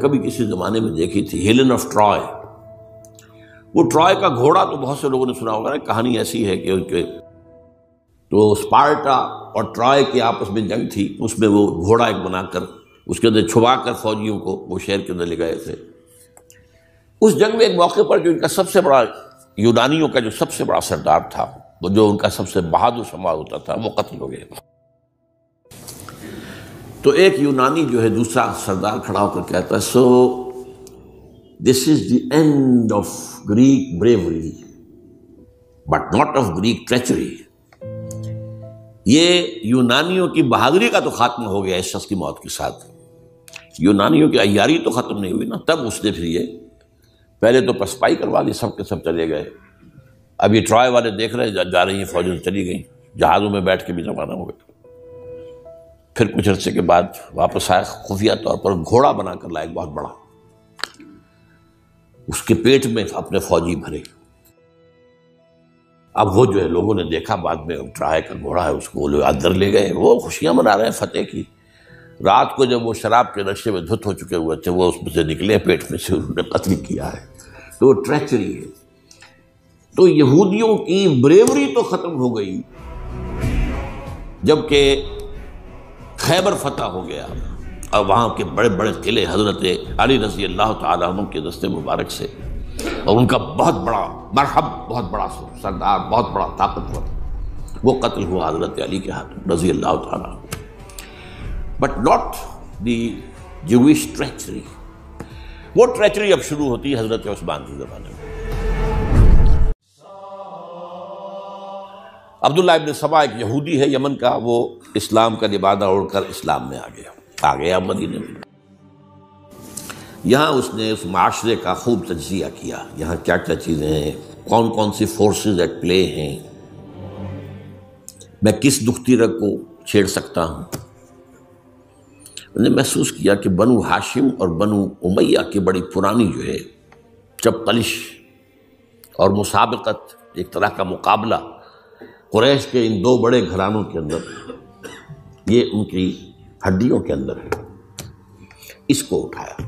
کبھی کسی زمانے میں دیکھی تھی، ہیلن آف ٹرائے۔ وہ ٹرائے کا گھوڑا تو بہت سے لوگوں نے سنا ہوگا، کہانی ایسی ہے کہ ان کے تو اسپارٹا اور ٹرائے کی آپس میں جنگ تھی، اس میں وہ گھوڑا ایک بنا کر اس کے اندر چھپا کر فوجیوں کو وہ شہر کے اندر لے گئے تھے۔ اس جنگ میں ایک موقع پر جو ان کا سب سے بڑا، یونانیوں کا جو سب سے بڑا سردار تھا، وہ جو ان کا سب سے بہادر شمار ہوتا تھا، وہ قتل ہو گیا۔ تو ایک یونانی جو ہے دوسرا سردار کھڑا ہو کر کہتا ہے، so this is the end of Greek bravery but not of Greek treachery. یہ یونانیوں کی بہادری کا تو خاتمہ ہو گیا اس شخص کی موت کے ساتھ، یونانیوں کی عیاری تو ختم نہیں ہوئی نا۔ تب اس نے پھر یہ پہلے تو پسپائی کروا لی، سب کے سب چلے گئے۔ اب یہ ٹرائے والے دیکھ رہے جا رہی ہیں فوجیں چلی گئیں، جہازوں میں بیٹھ کے بھی روانہ ہو گئے۔ پھر کچھ عرصے کے بعد واپس آئے، خفیہ طور پر گھوڑا بنا کر لائے بہت بڑا، اس کے پیٹ میں اپنے فوجی بھرے۔ اب وہ جو ہے لوگوں نے دیکھا بعد میں ٹرائے کا گھوڑا ہے، اس کو اندر لے گئے، وہ خوشیاں منا رہے ہیں فتح کی۔ رات کو جب وہ شراب کے نشے میں دھت ہو چکے ہوئے تھے، وہ اس میں سے نکلے، پیٹ میں سے انہوں نے قتل کیا ہے۔ تو وہ ٹریچری ہے۔ تو یہودیوں کی بریوری تو ختم ہو گئی جبکہ خیبر فتح ہو گیا، اور وہاں کے بڑے بڑے قلعے حضرت علی رضی اللہ تعالیٰ عنہ کے دست مبارک سے، اور ان کا بہت بڑا مرحب، بہت بڑا سردار، بہت بڑا طاقتور، وہ قتل ہوا حضرت علی کے ہاتھ رضی اللہ تعالیٰ عنہ۔ But not the Jewish treachery. وہ ٹریچری اب شروع ہوتی ہے حضرت عثمان کے زمانے میں۔ عبداللہ ابن سبا ایک یہودی ہے یمن کا، وہ اسلام کا لبادہ اوڑھ کر اسلام میں آ گیا مدینے میں۔ یہاں اس نے اس معاشرے کا خوب تجزیہ کیا، یہاں کیا کیا چیزیں ہیں، کون کون سی فورسز ایٹ پلے ہیں، میں کس دکھتی رگ کو چھیڑ سکتا ہوں۔ نے محسوس کیا کہ بنو ہاشم اور بنو امیہ کی بڑی پرانی جو ہے چپقلش اور مسابقت، ایک طرح کا مقابلہ قریش کے ان دو بڑے گھرانوں کے اندر، یہ ان کی ہڈیوں کے اندر ہے، اس کو اٹھایا۔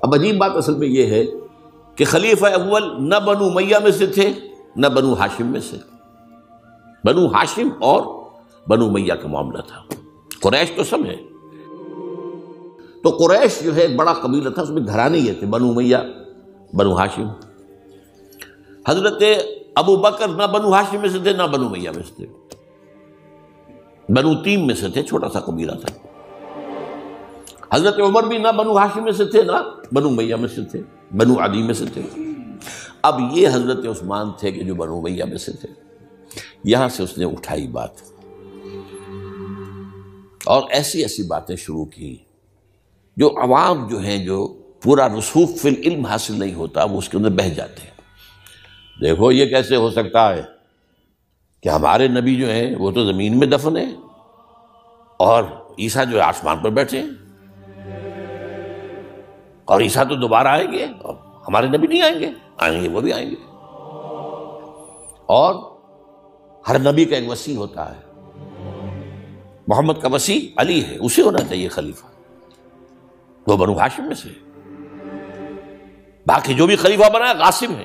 اب عجیب بات اصل میں یہ ہے کہ خلیفہ اول نہ بنو امیہ میں سے تھے نہ بنو ہاشم میں سے، بنو ہاشم اور بنو امیہ کا معاملہ تھا۔ قریش تو سب ہے، تو قریش جو ہے ایک بڑا قبیلہ تھا، اس میں گھرانے یہ تھے، بنو امیہ، بنو ہاشم۔ حضرت ابو بکر نہ بنو ہاشم میں سے تھے نہ بنو امیہ میں سے تھے، بنو تیم میں سے تھے، چھوٹا سا قبیلہ تھا۔ حضرت عمر بھی نہ بنو ہاشم میں سے تھے نہ بنو امیہ میں سے تھے، بنو عدی میں سے تھے۔ اب یہ حضرت عثمان تھے کہ جو بنو امیہ میں سے تھے۔ یہاں سے اس نے اٹھائی بات اور ایسی ایسی باتیں شروع کی جو عوام جو ہیں، جو پورا رسوخ فی العلم حاصل نہیں ہوتا، وہ اس کے اندر بہہ جاتے ہیں۔ دیکھو یہ کیسے ہو سکتا ہے کہ ہمارے نبی جو ہیں وہ تو زمین میں دفن ہیں اور عیسیٰ جو ہے آسمان پر بیٹھے ہیں، اور عیسیٰ تو دوبارہ آئیں گے اور ہمارے نبی نہیں آئیں گے، آئیں گے وہ بھی آئیں گے، اور ہر نبی کا ایک وصی ہوتا ہے، محمد کا وصی علی ہے، اسے ہونا چاہیے خلیفہ، وہ بنو ہاشم میں سے۔ باقی جو بھی خلیفہ بنا ہے غاصب ہے،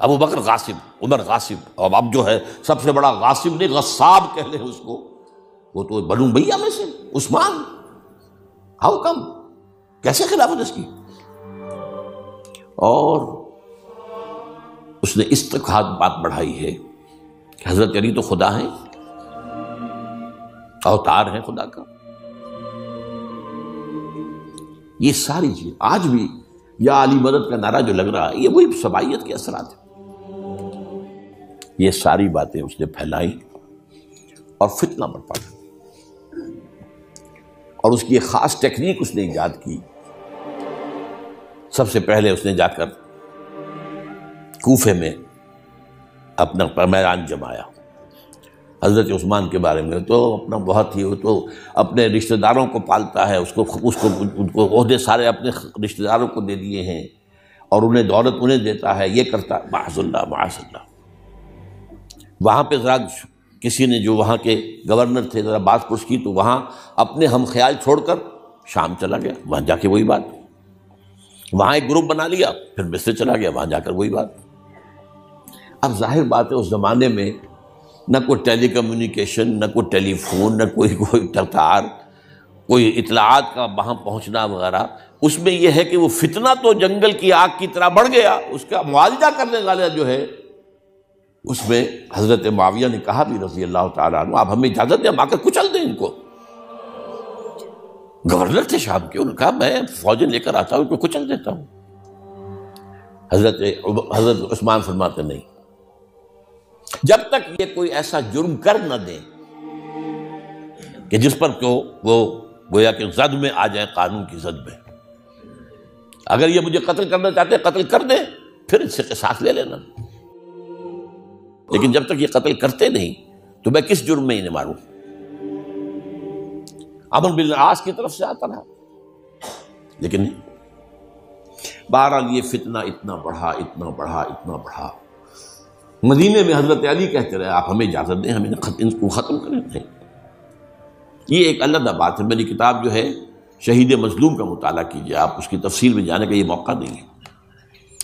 ابو بکر غاصب، عمر غاصب، اور اب جو ہے سب سے بڑا غاصب نہیں غصاب کہہ لیں اس کو، وہ تو بنو امیہ میں سے عثمان۔ ہاؤ کم، کیسے خلافت اس کی؟ اور اس نے اس تک بات بڑھائی ہے کہ حضرت علی تو خدا ہیں، اوتار ہیں خدا کا۔ یہ ساری چیز آج بھی یا علی مدد کا نعرہ جو لگ رہا ہے، یہ وہی سبائیت کے اثرات ہیں۔ یہ ساری باتیں اس نے پھیلائی اور فتنہ برپا کر، اور اس کی ایک خاص ٹیکنیک اس نے ایجاد کی۔ سب سے پہلے اس نے جا کر کوفے میں اپنا میدان جمایا۔ حضرت عثمان کے بارے میں تو اپنا بہت ہی، وہ تو اپنے رشتہ داروں کو پالتا ہے، ان کو عہدے سارے اپنے رشتہ داروں کو دے دیے ہیں، اور انہیں دولت انہیں دیتا ہے، یہ کرتا ہے، معاذ اللہ معاذ اللہ۔ وہاں پہ ذرا کسی نے جو وہاں کے گورنر تھے ذرا بات پرس کی، تو وہاں اپنے ہم خیال چھوڑ کر شام چلا گیا، وہاں جا کے وہی بات، وہاں ایک گروپ بنا لیا، پھر مصر چلا گیا، وہاں جا کر وہی بات۔ اب ظاہر بات ہے اس زمانے میں نہ کوئی ٹیلی کمیونیکیشن، نہ کوئی ٹیلی فون، نہ کوئی تار، کوئی اطلاعات کا وہاں پہنچنا وغیرہ، اس میں یہ ہے کہ وہ فتنہ تو جنگل کی آگ کی طرح بڑھ گیا، اس کا معالجہ کرنے والا جو ہے اس میں حضرت معاویہ نے کہا بھی رضی اللہ تعالیٰ عنہ، آپ ہمیں اجازت دیں ہم آ کر کچل دیں ان کو۔ گورنر تھے شام کے، انہوں نے کہا میں فوجیں لے کر آتا ہوں ان کو کچل دیتا ہوں۔ حضرت عثمان فرماتے نہیں، جب تک یہ کوئی ایسا جرم کر نہ دیں کہ جس پر وہ گویا کہ زد میں آ جائیں، قانون کی زد میں، اگر یہ مجھے قتل کرنا چاہتے ہیں قتل کر دیں، پھر اس سے قصاص لے لینا، لیکن جب تک یہ قتل کرتے نہیں تو میں کس جرم میں انہیں ماروں؟ عمرو بن العاص کی طرف سے آتا رہا، لیکن نہیں۔ بہرحال یہ فتنہ اتنا بڑھا اتنا بڑھا اتنا بڑھا، مدینے میں حضرت علی کہتے رہے آپ ہمیں اجازت دیں، ہم ان کو ختم کریں۔ نہیں، یہ ایک علیحدہ بات ہے، میری کتاب جو ہے شہید مظلوم کا مطالعہ کیجیے، آپ اس کی تفصیل میں جانے کا یہ موقع نہیں ہے۔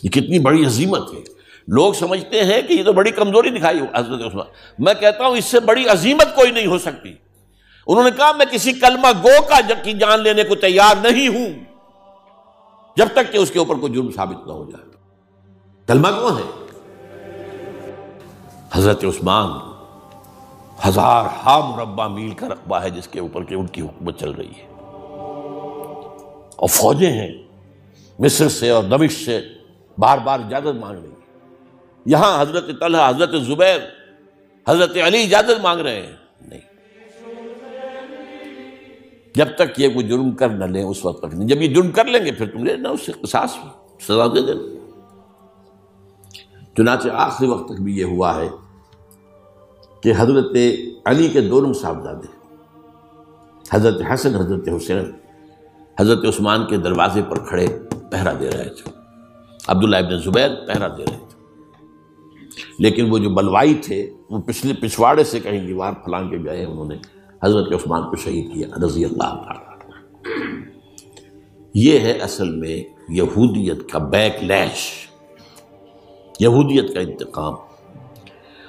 یہ کتنی بڑی عظیمت ہے، لوگ سمجھتے ہیں کہ یہ تو بڑی کمزوری دکھائی حضرت عثمان، میں کہتا ہوں اس سے بڑی عظیمت کوئی نہیں ہو سکتی۔ انہوں نے کہا میں کسی کلمہ گو کی جان لینے کو تیار نہیں ہوں جب تک کہ اس کے اوپر کوئی جرم ثابت نہ ہو جائے۔ کلمہ گو ہے حضرت عثمان، 1000 مربع میل کا رقبہ ہے جس کے اوپر کہ ان کی حکومت چل رہی ہے، اور فوجیں ہیں مصر سے اور دمشق سے بار بار اجازت مانگ رہی ہیں، یہاں حضرت طلحہ، حضرت زبیر، حضرت علی اجازت مانگ رہے ہیں، نہیں، جب تک یہ کوئی جرم کر نہ لیں اس وقت تک نہیں۔ جب یہ جرم کر لیں گے پھر تم لے لینا، اس سے قصاص سزا دے دینا۔ چنانچہ آخری وقت تک بھی یہ ہوا ہے کہ حضرت علی کے دونوں صاحبزادے حضرت حسن، حضرت حسین، حضرت عثمان کے دروازے پر کھڑے پہرا دے رہے تھے، عبداللہ ابن زبیر پہرا دے رہے تھے، لیکن وہ جو بلوائی تھے وہ پچھواڑے سے کہیں دیوار پھلانگ کے گئے، انہوں نے حضرت عثمان کو شہید کیا رضی اللہ تعالیٰ۔ یہ ہے اصل میں یہودیت کا بیک لیش، یہودیت کا انتقام،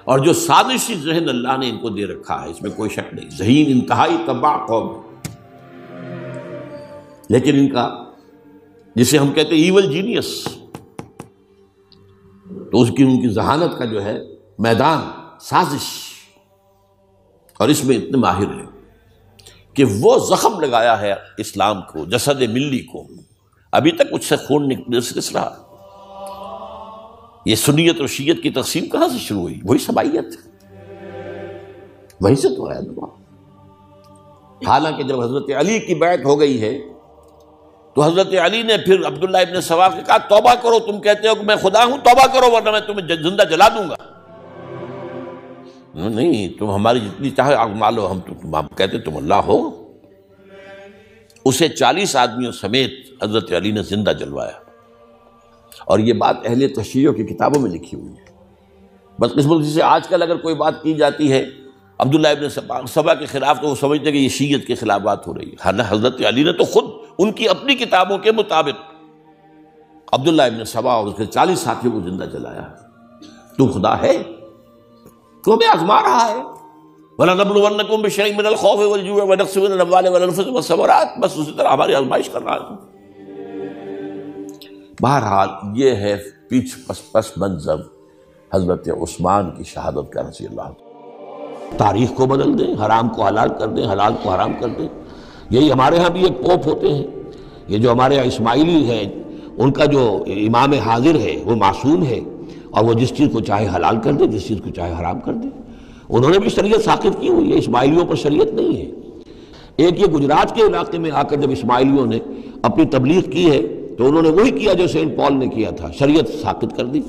اور جو سازشی ذہن اللہ نے ان کو دے رکھا ہے اس میں کوئی شک نہیں، ذہین انتہائی تباہ قوم، لیکن ان کا جسے ہم کہتے ہیں ایول جینیس، تو اس کی ان کی ذہانت کا جو ہے میدان سازش، اور اس میں اتنے ماہر ہیں کہ وہ زخم لگایا ہے اسلام کو، جسد ملی کو، ابھی تک اس سے خون نکل رہا۔ یہ سنیت اور شیعت کی تقسیم کہاں سے شروع ہوئی؟ وہی سبائیت وہیں سے تو آیا دعا۔ حالانکہ جب حضرت علی کی بیعت ہو گئی ہے تو حضرت علی نے پھر عبداللہ ابن سبا سے کہا توبہ کرو، تم کہتے ہو کہ میں خدا ہوں، توبہ کرو ورنہ میں تمہیں زندہ جلا دوں گا۔ نہیں، تم ہماری جتنی چاہے آگ مالو، ہم کہتے تم اللہ ہو۔ اسے 40 آدمیوں سمیت حضرت علی نے زندہ جلوایا، اور یہ بات اہل تشیع کی کتابوں میں لکھی ہوئی ہے۔ بدقسمتی سے آج کل اگر کوئی بات کی جاتی ہے عبداللہ ابن سبا کے خلاف تو وہ سمجھتے ہیں کہ یہ شیعت کے خلاف بات ہو رہی ہے۔ حضرت علی نے تو خود ان کی اپنی کتابوں کے مطابق عبداللہ ابن سبا اور اس کے 40 ساتھیوں کو زندہ جلایا۔ تو خدا ہے، تو ہمیں آزما رہا ہے۔ وَلَنَبْلُوَنَّكُمْ بِشَيْءٍ مِّنَ الْخَوْفِ وَالْجُوعِ وَنَقْصٍ مِّنَ الْأَمْوَالِ وَالْأَنفُسِ وَالثَّمَرَاتِ، بس اسی طرح ہماری آزمائش کر رہا ہے۔ بہرحال یہ ہے پس منظر حضرت عثمان کی شہادت کا رضی اللہ عنہ۔ تاریخ کو بدل دیں، حرام کو حلال کر دیں، حلال کو حرام کر دیں۔ یہی ہمارے ہاں بھی ایک پوپ ہوتے ہیں، یہ جو ہمارے اسماعیلی ہیں، ان کا جو امام حاضر ہے وہ معصوم ہے، اور وہ جس چیز کو چاہے حلال کر دے، جس چیز کو چاہے حرام کر دے۔ انہوں نے بھی شریعت ساقط کی ہوئی ہے، اسماعیلیوں پر شریعت نہیں ہے۔ ایک یہ گجرات کے علاقے میں آ کر جب اسماعیلیوں نے اپنی تبلیغ کی ہے تو انہوں نے وہی کیا جو سینٹ پال نے کیا تھا، شریعت ساقط کر دی۔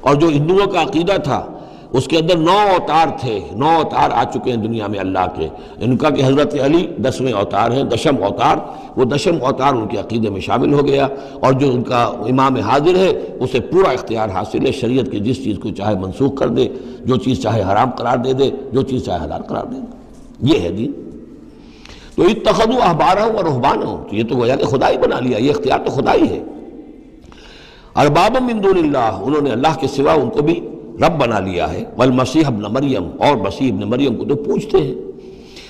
اور جو ہندوؤں کا عقیدہ تھا اس کے اندر 9 اوتار تھے، 9 اوتار آ چکے ہیں دنیا میں اللہ کے، ان کا کہ حضرت علی 10ویں اوتار ہیں، 10م اوتار، وہ 10م اوتار ان کے عقیدے میں شامل ہو گیا، اور جو ان کا امام حاضر ہے اسے پورا اختیار حاصل ہے، شریعت کی جس چیز کو چاہے منسوخ کر دے، جو چیز چاہے حرام قرار دے دے، جو چیز چاہے حلال قرار دے دے، یہ ہے دین۔ تو اتخذوا احبارهم ورهبانهم، تو یہ تو گویا کہ خدا ہی بنا لیا، یہ اختیار تو خدا ہی ہے۔ اربابا من دون اللہ، انہوں نے اللہ کے سوا ان کو بھی رب بنا لیا ہے، والمسیح ابن مریم، اور مسیح ابن مریم کو تو پوجتے ہیں۔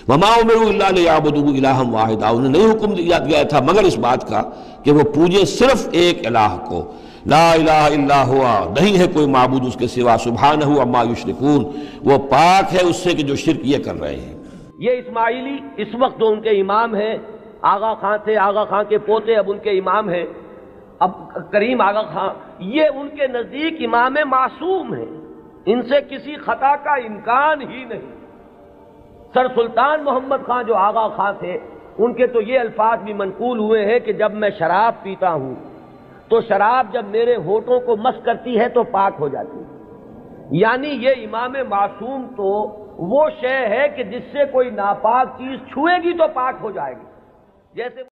وما امروا الا لیعبدوا الہا واحدا، انہیں نہیں حکم دیا گیا تھا مگر اس بات کا کہ وہ پوجے صرف ایک الہ کو، لا الہ الا ہوا، نہیں ہے کوئی معبود اس کے سوا، سبحانہ عما یشرکون، وہ پاک ہے اس سے کہ جو شرک یہ کر رہے ہیں۔ یہ اسماعیلی اس وقت جو ان کے امام ہیں، آغا خان تھے، آغا خان کے پوتے اب ان کے امام ہیں، اب کریم آغا خان، یہ ان کے نزدیک امام معصوم ہیں، ان سے کسی خطا کا امکان ہی نہیں۔ سر سلطان محمد خان جو آغا خان تھے، ان کے تو یہ الفاظ بھی منقول ہوئے ہیں کہ جب میں شراب پیتا ہوں تو شراب جب میرے ہونٹوں کو مس کرتی ہے تو پاک ہو جاتی ہے۔ یعنی یہ امام معصوم تو وہ شے ہے کہ جس سے کوئی ناپاک چیز چھوئے گی تو پاک ہو جائے گی، جیسے